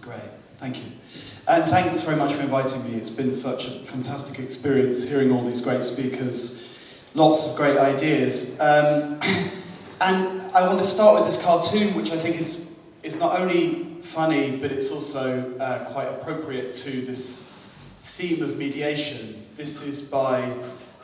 Great, thank you. And thanks very much for inviting me. It's been such a fantastic experience hearing all these great speakers, lots of great ideas. And I want to start with this cartoon, which I think is not only funny, but it's also quite appropriate to this theme of mediation. This is by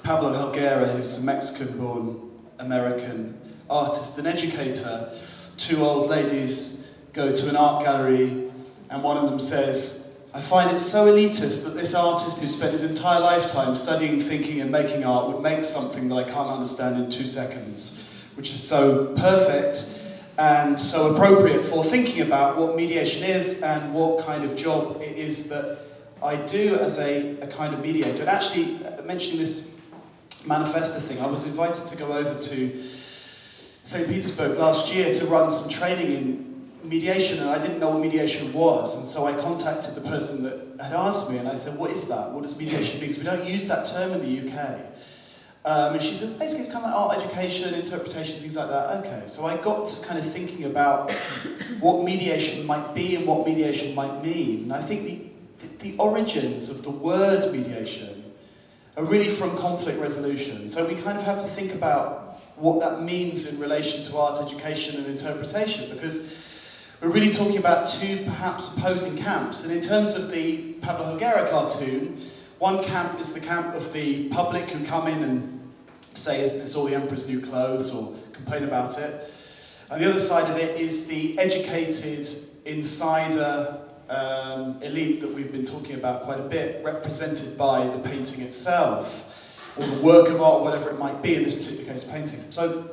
Pablo Helguera, who's a Mexican-born American artist and educator. Two old ladies go to an art gallery, and one of them says, "I find it so elitist that this artist who spent his entire lifetime studying, thinking and making art would make something that I can't understand in 2 seconds," which is so perfect and so appropriate for thinking about what mediation is and what kind of job it is that I do as a kind of mediator. And actually, mentioning this manifesto thing, I was invited to go over to St. Petersburg last year to run some training in mediation, and I didn't know what mediation was, and so I contacted the person that had asked me, and I said, "What is that? What does mediation mean? Because we don't use that term in the UK." And she said, "Basically it's kind of like art education, interpretation, things like that." Okay, so I got to kind of thinking about what mediation might be and what mediation might mean. And I think the origins of the word mediation are really from conflict resolution. So we kind of have to think about what that means in relation to art education and interpretation, because we're really talking about two perhaps opposing camps. And in terms of the Pablo Helguera cartoon, one camp is the camp of the public who come in and say it's all the emperor's new clothes or complain about it. And the other side of it is the educated insider elite that we've been talking about quite a bit, represented by the painting itself, or the work of art, whatever it might be, in this particular case, painting. So,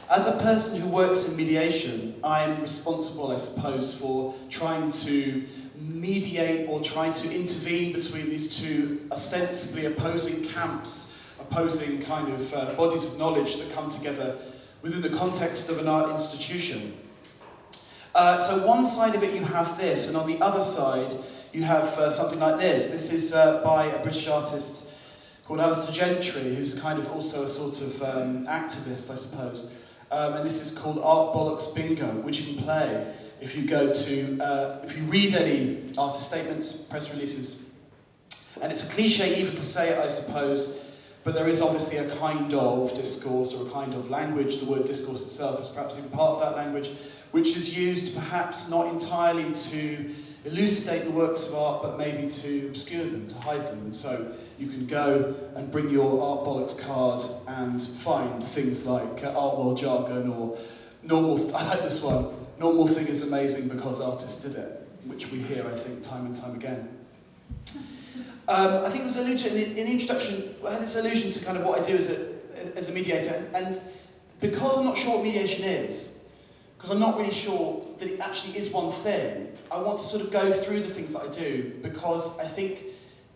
as a person who works in mediation, I am responsible, I suppose, for trying to mediate or trying to intervene between these two ostensibly opposing camps, opposing kind of bodies of knowledge that come together within the context of an art institution. So one side of it you have this, and on the other side you have something like this. This is by a British artist called Alistair Gentry, who's kind of also a sort of activist, I suppose. And this is called Art Bollocks Bingo, which you can play if you go to, if you read any artist statements, press releases. And it's a cliche even to say it, I suppose, but there is obviously a kind of discourse or a kind of language. The word discourse itself is perhaps even part of that language, which is used perhaps not entirely to elucidate the works of art, but maybe to obscure them, to hide them. And so you can go and bring your Art Bollocks card and find things like art world jargon or normal, I like this one, normal thing is amazing because artists did it, which we hear, I think, time and time again. I think it was alluded in the introduction, I had this allusion to kind of what I do as a mediator, and because I'm not sure what mediation is, because I'm not really sure that it actually is one thing, I want to sort of go through the things that I do, because I think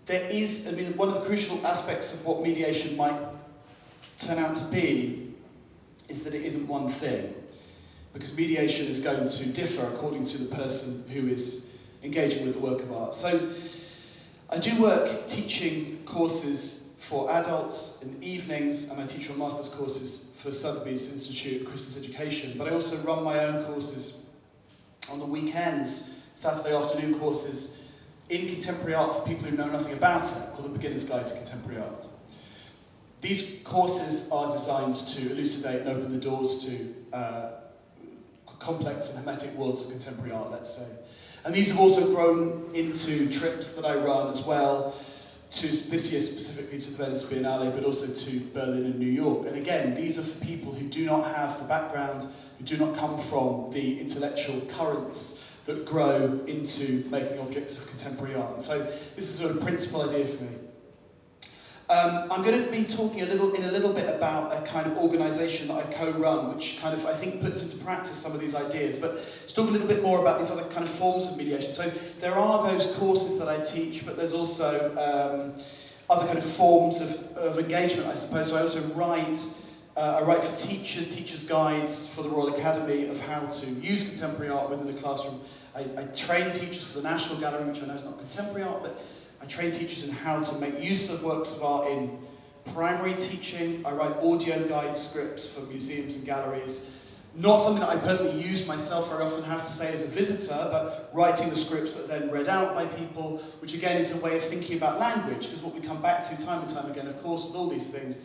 there is, I mean, one of the crucial aspects of what mediation might turn out to be is that it isn't one thing, because mediation is going to differ according to the person who is engaging with the work of art. So I do work teaching courses for adults in the evenings, and I teach on master's courses for Sotheby's Institute of Christian Education, but I also run my own courses on the weekends, Saturday afternoon courses in contemporary art for people who know nothing about it, called A Beginner's Guide to Contemporary Art. These courses are designed to elucidate and open the doors to complex and hermetic worlds of contemporary art, let's say. And these have also grown into trips that I run as well, to this year specifically to the Venice Biennale, but also to Berlin and New York. And again, these are for people who do not have the background, who do not come from the intellectual currents that grow into making objects of contemporary art. And so this is a sort of principal idea for me. I'm going to be talking in a little bit about a kind of organisation that I co-run, which kind of, I think, puts into practice some of these ideas. But to talk a little bit more about these other kind of forms of mediation. So there are those courses that I teach, but there's also other kind of forms of engagement, I suppose. So I also I write for teachers' guides for the Royal Academy of how to use contemporary art within the classroom. I train teachers for the National Gallery, which I know is not contemporary art, but I train teachers in how to make use of works of art in primary teaching. I write audio guide scripts for museums and galleries, Not something that I personally use myself very often, have to say, as a visitor, but writing the scripts that are then read out by people, which again is a way of thinking about language, because what we come back to time and time again, of course, with all these things,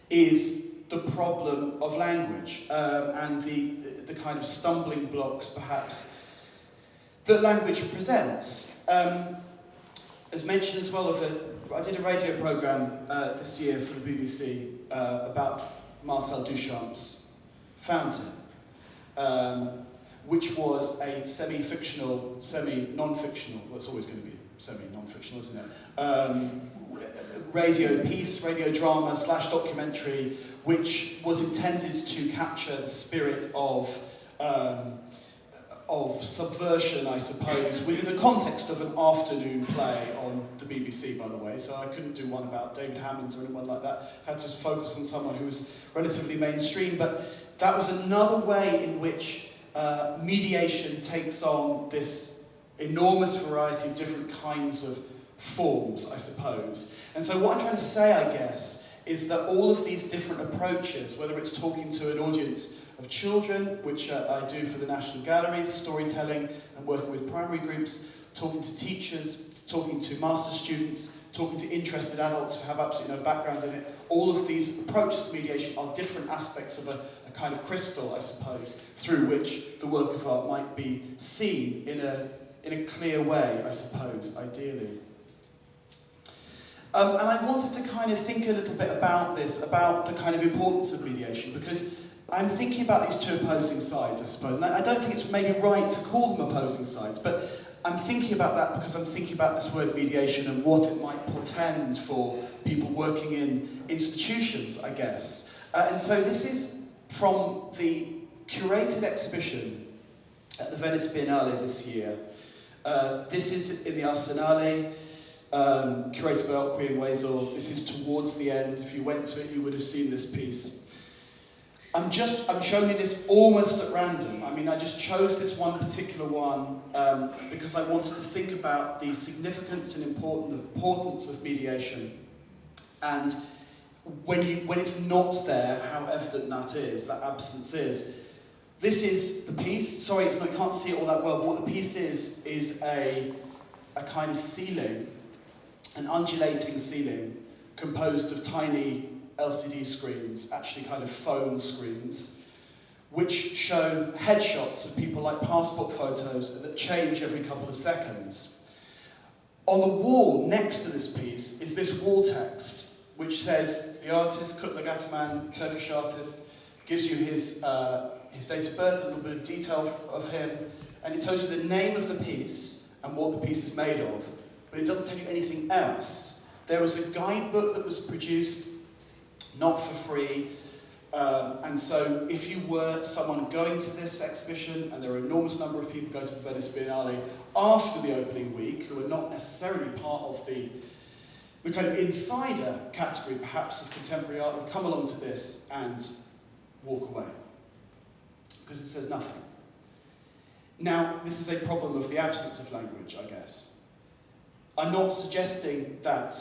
is the problem of language, and the kind of stumbling blocks, perhaps, that language presents. As mentioned as well, I did a radio programme this year for the BBC about Marcel Duchamp's Fountain, which was a semi-fictional, semi-non-fictional, well, it's always going to be semi-non-fictional, isn't it? Radio piece, radio drama / documentary, which was intended to capture the spirit of subversion, I suppose, within the context of an afternoon play on the BBC, by the way. So I couldn't do one about David Hammond or anyone like that. I had to focus on someone who was relatively mainstream. But that was another way in which mediation takes on this enormous variety of different kinds of forms, I suppose. And so what I'm trying to say, I guess, is that all of these different approaches, whether it's talking to an audience of children, which I do for the National Galleries, storytelling and working with primary groups, talking to teachers, talking to master's students, talking to interested adults who have absolutely no background in it, all of these approaches to mediation are different aspects of a kind of crystal, I suppose, through which the work of art might be seen in a clear way, I suppose, ideally. And I wanted to kind of think a little bit about this, about the kind of importance of mediation, because I'm thinking about these two opposing sides, I suppose, and I don't think it's maybe right to call them opposing sides, but I'm thinking about that because I'm thinking about this word mediation and what it might portend for people working in institutions, I guess. And so this is from the curated exhibition at the Venice Biennale this year. This is in the Arsenale, curated by Ocqui and Weisel. This is towards the end. If you went to it, you would have seen this piece. I'm showing you this almost at random. I mean, I just chose this one particular one because I wanted to think about the significance and importance of mediation. And when it's not there, how evident that is, that absence is. This is the piece. Sorry, you can't see it all that well, but what the piece is a kind of ceiling, an undulating ceiling composed of tiny LCD screens, actually kind of phone screens, which show headshots of people like passport photos that change every couple of seconds. On the wall next to this piece is this wall text, which says the artist, Kutlu Gataman, Turkish artist, gives you his date of birth, a little bit of detail of him, and it tells you the name of the piece and what the piece is made of, but it doesn't tell you anything else. There was a guidebook that was produced, not for free, and so if you were someone going to this exhibition, and there are an enormous number of people go to the Venice Biennale after the opening week, who are not necessarily part of the kind of insider category, perhaps, of contemporary art, would come along to this and walk away, because it says nothing. Now, this is a problem of the absence of language, I guess. I'm not suggesting that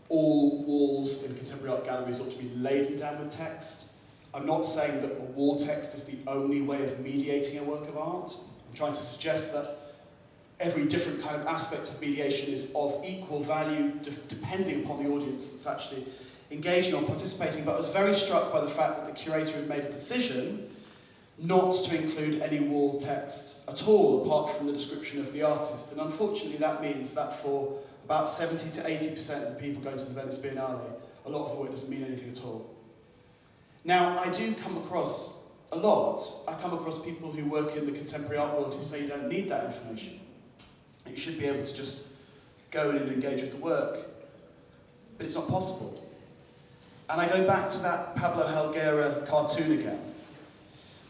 all walls in contemporary art galleries ought to be laden down with text. I'm not saying that a wall text is the only way of mediating a work of art. I'm trying to suggest that every different kind of aspect of mediation is of equal value depending upon the audience that's actually engaging or participating, but I was very struck by the fact that the curator had made a decision not to include any wall text at all, apart from the description of the artist. And unfortunately that means that for about 70 to 80% of the people going to the Venice Biennale, a lot of the work doesn't mean anything at all. Now, I do come across a lot. I come across people who work in the contemporary art world who say you don't need that information. You should be able to just go in and engage with the work. But it's not possible. And I go back to that Pablo Helguera cartoon again.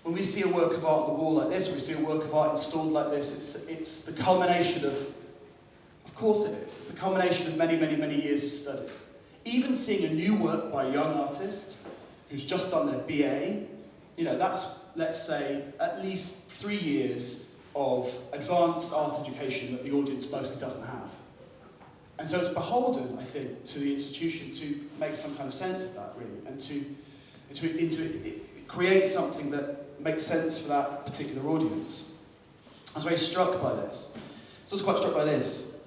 When we see a work of art on the wall like this, or we see a work of art installed like this, it's the culmination of course it is, it's the culmination of many, many, many years of study. Even seeing a new work by a young artist who's just done their BA, that's, let's say, at least 3 years of advanced art education that the audience mostly doesn't have. And so it's beholden, I think, to the institution to make some kind of sense of that, really, and to create something that makes sense for that particular audience. I was very struck by this. I was also quite struck by this.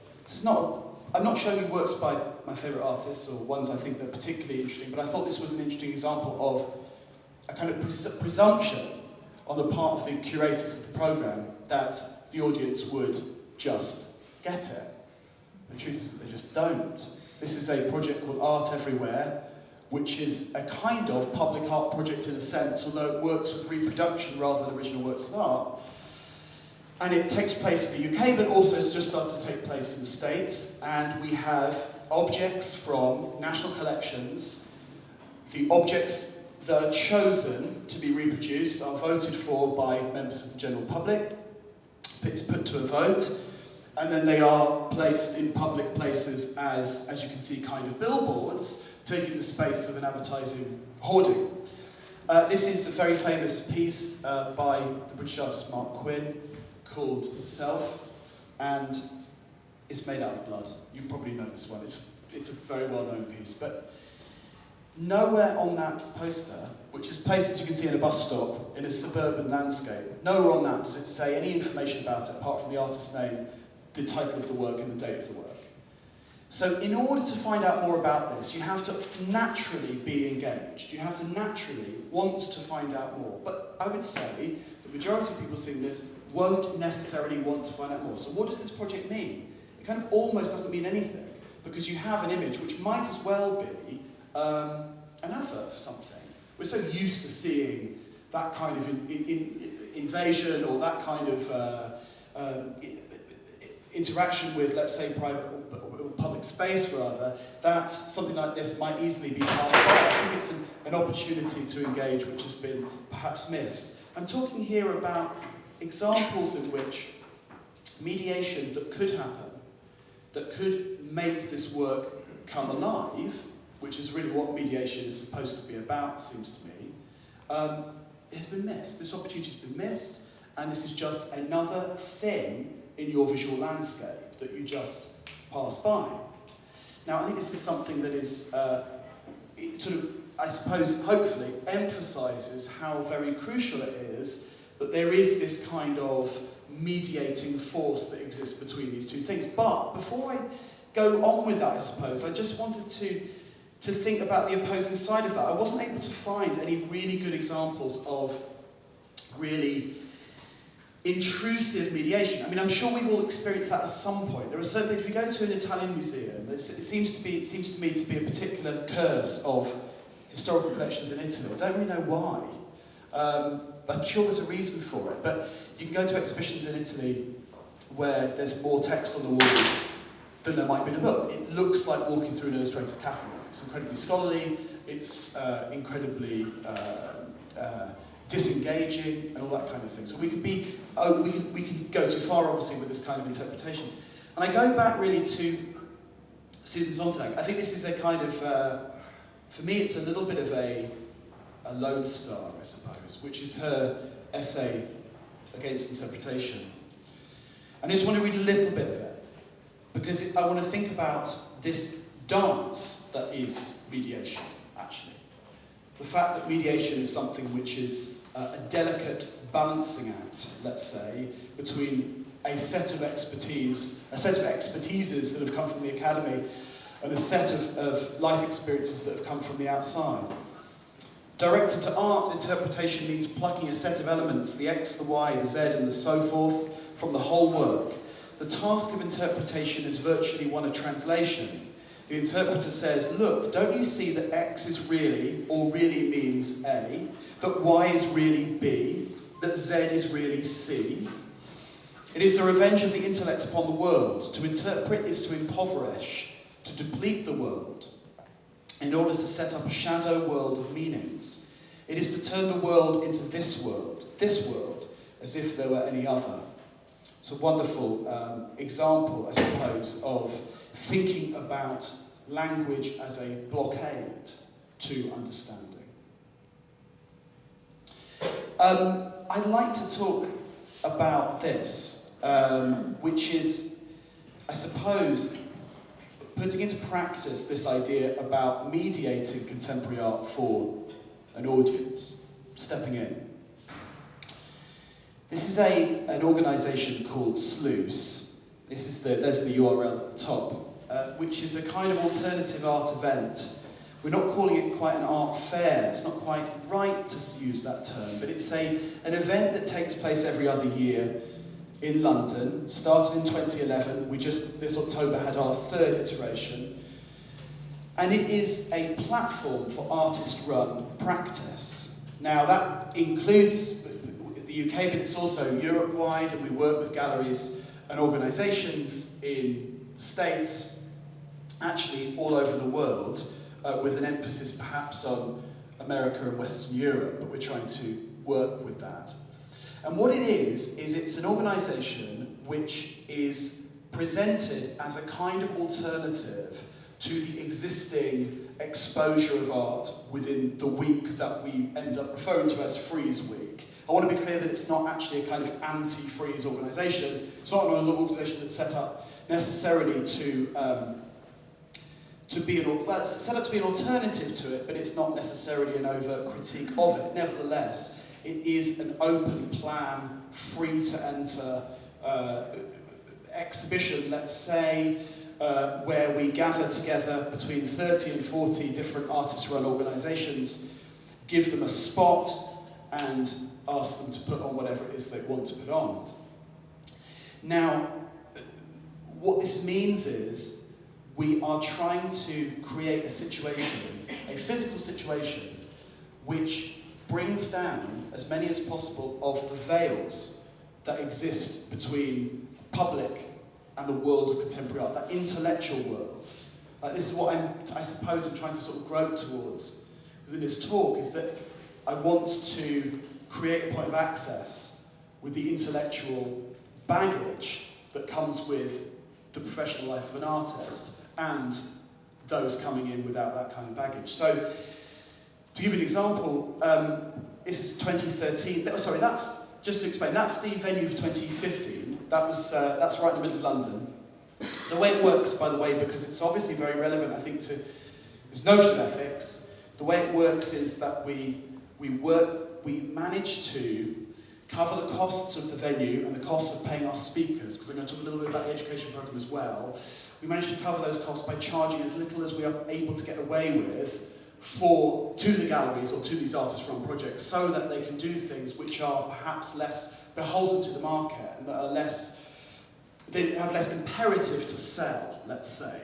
I'm not showing you works by my favourite artists or ones I think that are particularly interesting, but I thought this was an interesting example of a kind of presumption on the part of the curators of the programme that the audience would just get it. The truth is that they just don't. This is a project called Art Everywhere, which is a kind of public art project in a sense, although it works with reproduction rather than original works of art. And it takes place in the UK, but also it's just started to take place in the States. And we have objects from national collections. The objects that are chosen to be reproduced are voted for by members of the general public. It's put to a vote. And then they are placed in public places as you can see, kind of billboards, taking the space of an advertising hoarding. This is a very famous piece by the British artist Mark Quinn called Self, and it's made out of blood. You probably know this one. It's a very well-known piece, but nowhere on that poster, which is placed, as you can see, in a bus stop in a suburban landscape, nowhere on that does it say any information about it apart from the artist's name, the title of the work, and the date of the work. So in order to find out more about this, you have to naturally be engaged. You have to naturally want to find out more. But I would say the majority of people seeing this won't necessarily want to find out more. So what does this project mean? It kind of almost doesn't mean anything, because you have an image which might as well be an advert for something. We're so used to seeing that kind of invasion or that kind of interaction with, let's say, private or public space rather, that something like this might easily be passed by. I think it's an opportunity to engage which has been perhaps missed. I'm talking here about examples in which mediation that could happen, that could make this work come alive, which is really what mediation is supposed to be about, seems to me, has been missed. This opportunity has been missed, and this is just another thing in your visual landscape that you just pass by. Now, I think this is something that is sort of, I suppose, hopefully emphasises how very crucial it is that there is this kind of mediating force that exists between these two things. But before I go on with that, I suppose, I just wanted to think about the opposing side of that. I wasn't able to find any really good examples of really intrusive mediation. I mean, I'm sure we've all experienced that at some point. There are certain things. If we go to an Italian museum, it seems to me to be a particular curse of historical collections in Italy. I don't really know why. I'm sure there's a reason for it. But you can go to exhibitions in Italy where there's more text on the walls than there might be in a book. It looks like walking through an illustrated catalogue. It's incredibly scholarly. It's incredibly disengaging and all that kind of thing. So we can go too far, obviously, with this kind of interpretation. And I go back really to Susan Sontag. I think this is a kind of, for me, it's a little bit of a lodestar, I suppose, which is her essay against interpretation. And I just want to read a little bit of it, because I want to think about this dance that is mediation, actually. The fact that mediation is something which is a delicate balancing act, let's say, between a set of expertises that have come from the academy and a set of life experiences that have come from the outside. Directed to art, interpretation means plucking a set of elements, the X, the Y, the Z, and the so forth, from the whole work. The task of interpretation is virtually one of translation. The interpreter says, look, don't you see that X is really, or really means A, that Y is really B, that Z is really C? It is the revenge of the intellect upon the world. To interpret is to impoverish, to deplete the world, in order to set up a shadow world of meanings. It is to turn the world into this world, as if there were any other. It's a wonderful example, I suppose, of thinking about language as a blockade to understanding. I'd like to talk about this, which is, I suppose, putting into practice this idea about mediating contemporary art for an audience. stepping in. This is an organisation called Sluice. There's the URL at the top, which is a kind of alternative art event. We're not calling it quite an art fair. It's not quite right to use that term, but it's an event that takes place every other year in London. Started in 2011. This October had our third iteration. And it is a platform for artist-run practice. Now that includes the UK, but it's also Europe-wide, and we work with galleries and organisations in the States, actually all over the world, with an emphasis perhaps on America and Western Europe, but we're trying to work with that. And what it is it's an organisation which is presented as a kind of alternative to the existing exposure of art within the week that we end up referring to as Frieze Week. I want to be clear that it's not actually a kind of anti-Frieze organisation. It's not an organisation that's set up necessarily to be it's set up to be an alternative to it, but it's not necessarily an overt critique of it. Nevertheless, it is an open plan, free to enter exhibition, let's say, where we gather together between 30 and 40 different artist-run organisations, give them a spot, and ask them to put on whatever it is they want to put on. Now, what this means is we are trying to create a situation, a physical situation, which brings down as many as possible of the veils that exist between public and the world of contemporary art, that intellectual world. This is what I suppose I'm trying to sort of grope towards within this talk, is that I want to create a point of access with the intellectual baggage that comes with the professional life of an artist and those coming in without that kind of baggage. So, to give you an example, this is 2013. Sorry, that's just to explain. That's the venue of 2015. That's right in the middle of London. The way it works, by the way, because it's obviously very relevant, I think, to this notion of ethics. The way it works is that we manage to cover the costs of the venue and the costs of paying our speakers, because I'm going to talk a little bit about the education programme as well. We manage to cover those costs by charging as little as we are able to get away with to the galleries or to these artist-run projects, so that they can do things which are perhaps less beholden to the market and that are they have less imperative to sell, let's say.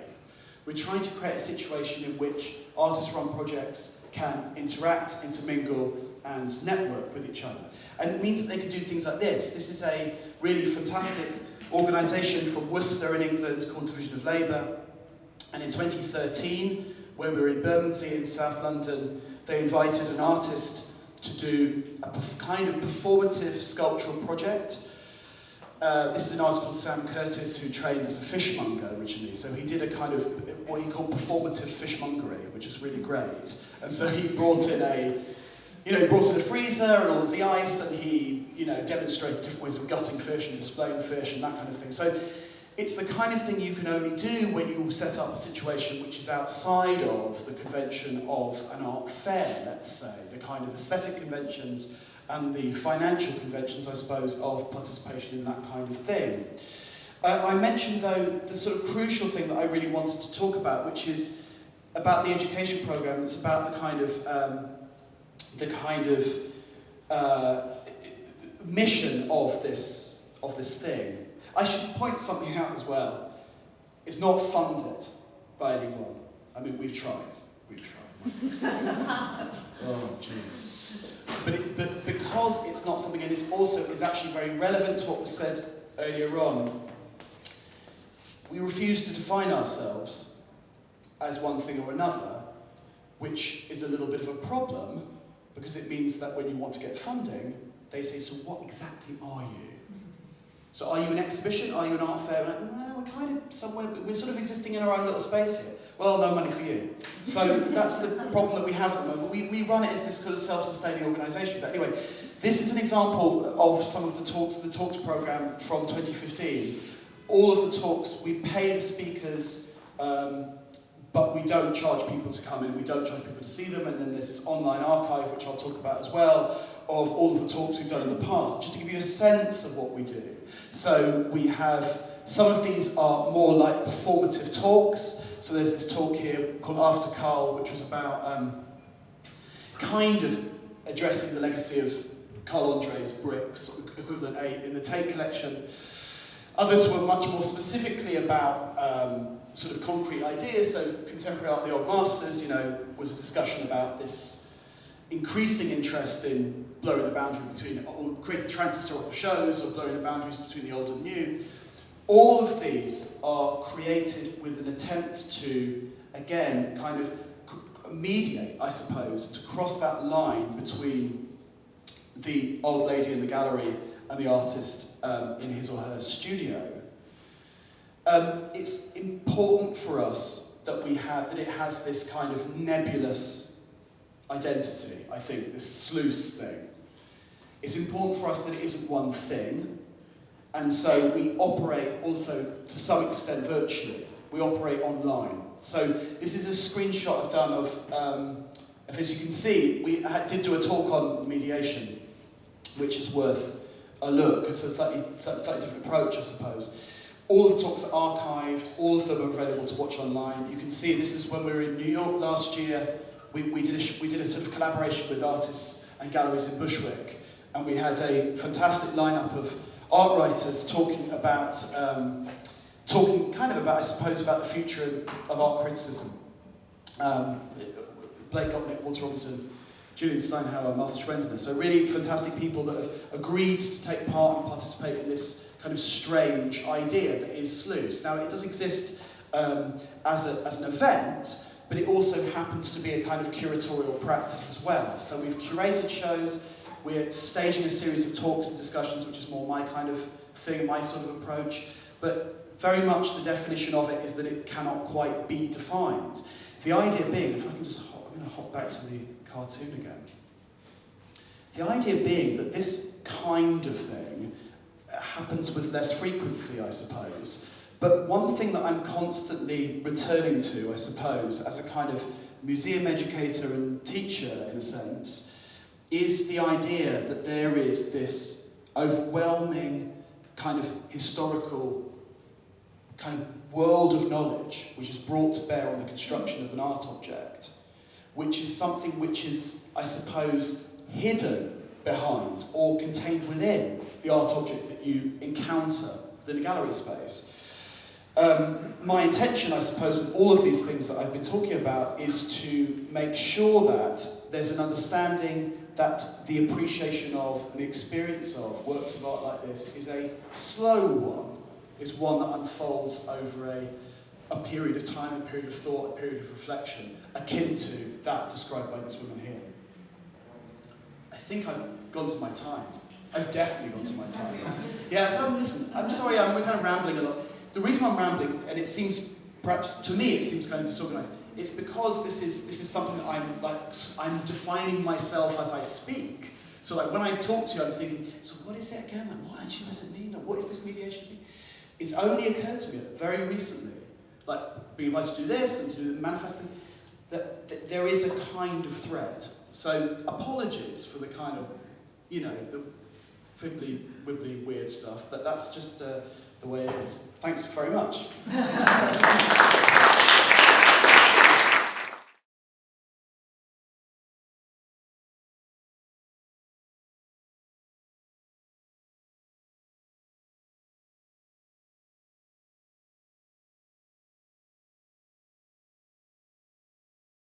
We're trying to create a situation in which artist-run projects can interact, intermingle, and network with each other. And it means that they can do things like this. This is a really fantastic organisation from Worcester in England called Division of Labour. And in 2013, where we were in Bermondsey in South London, they invited an artist to do a kind of performative sculptural project. This is an artist called Sam Curtis, who trained as a fishmonger originally. So he did a kind of what he called performative fishmongery, which was really great. And so he brought in a freezer and all of the ice, and he, demonstrated different ways of gutting fish and displaying fish and that kind of thing. So it's the kind of thing you can only do when you set up a situation which is outside of the convention of an art fair, let's say, the kind of aesthetic conventions and the financial conventions, I suppose, of participation in that kind of thing. I mentioned, though, the sort of crucial thing that I really wanted to talk about, which is about the education programme. It's about the kind of mission of this thing. I should point something out as well. It's not funded by anyone. I mean, we've tried. Oh, jeez. But because it's not something, and it's actually very relevant to what was said earlier on, we refuse to define ourselves as one thing or another, which is a little bit of a problem, because it means that when you want to get funding, they say, so what exactly are you? So are you an exhibition? Are you an art fair? Like, well, we're kind of somewhere, we're sort of existing in our own little space here. Well, no money for you. So that's the problem that we have at the moment. We run it as this kind of self-sustaining organisation. But anyway, this is an example of some of the talks programme from 2015. All of the talks, we pay the speakers but we don't charge people to come in, we don't charge people to see them, and then there's this online archive, which I'll talk about as well, of all of the talks we've done in the past, just to give you a sense of what we do. So we have, some of these are more like performative talks. So there's this talk here called After Carl, which was about kind of addressing the legacy of Carl Andre's bricks, equivalent 8, in the Tate collection. Others were much more specifically about sort of concrete ideas. So Contemporary Art, the Old Masters, you know, was a discussion about this increasing interest in blurring the boundary between, or creating transhistorical shows, or blurring the boundaries between the old and new. All of these are created with an attempt to, again, kind of mediate, I suppose, to cross that line between the old lady in the gallery and the artist in his or her studio. It's important for us that it has this kind of nebulous identity, I think, this sluice thing. It's important for us that it isn't one thing, and so we operate also, to some extent, virtually. We operate online. So this is a screenshot I've done of, as you can see, we did do a talk on mediation, which is worth a look. It's a slightly different approach, I suppose. All of the talks are archived, all of them are available to watch online. You can see this is when we were in New York last year. We did a sort of collaboration with artists and galleries in Bushwick, and we had a fantastic lineup of art writers talking kind of about, I suppose, about the future of art criticism. Blake Gottlieb, Walter Robinson, Julian Steinhauer, Martha Schwendner. So really fantastic people that have agreed to take part and participate in this kind of strange idea that is sluice. Now, it does exist as an event, but it also happens to be a kind of curatorial practice as well. So we've curated shows, we're staging a series of talks and discussions, which is more my kind of thing, my sort of approach, but very much the definition of it is that it cannot quite be defined. The idea being, if I can just I'm going to hop back to the cartoon again. The idea being that this kind of thing happens with less frequency, I suppose. But one thing that I'm constantly returning to, I suppose, as a kind of museum educator and teacher, in a sense, is the idea that there is this overwhelming kind of historical kind of world of knowledge which is brought to bear on the construction of an art object, which is something which is, I suppose, hidden behind or contained within the art object that you encounter within a gallery space. My intention, I suppose, with all of these things that I've been talking about is to make sure that there's an understanding that the appreciation of and the experience of works of art like this is a slow one, is one that unfolds over a period of time, a period of thought, a period of reflection, akin to that described by this woman here. I think I've gone to my time. I've definitely gone to my time. Yeah, so listen, I'm sorry, we're kind of rambling a lot. The reason I'm rambling, and it seems, perhaps to me, it seems kind of disorganized, it's because this is something that I'm defining myself as I speak. So like when I talk to you, I'm thinking, so what is it again? Like, what actually does it mean? Like, what is this mediation thing? It's only occurred to me very recently, like being invited to do this and to do the manifesting, that there is a kind of thread. So apologies for the kind of, you know, the fibbly, wibbly, weird stuff, but that's just the way it is. Thanks very much.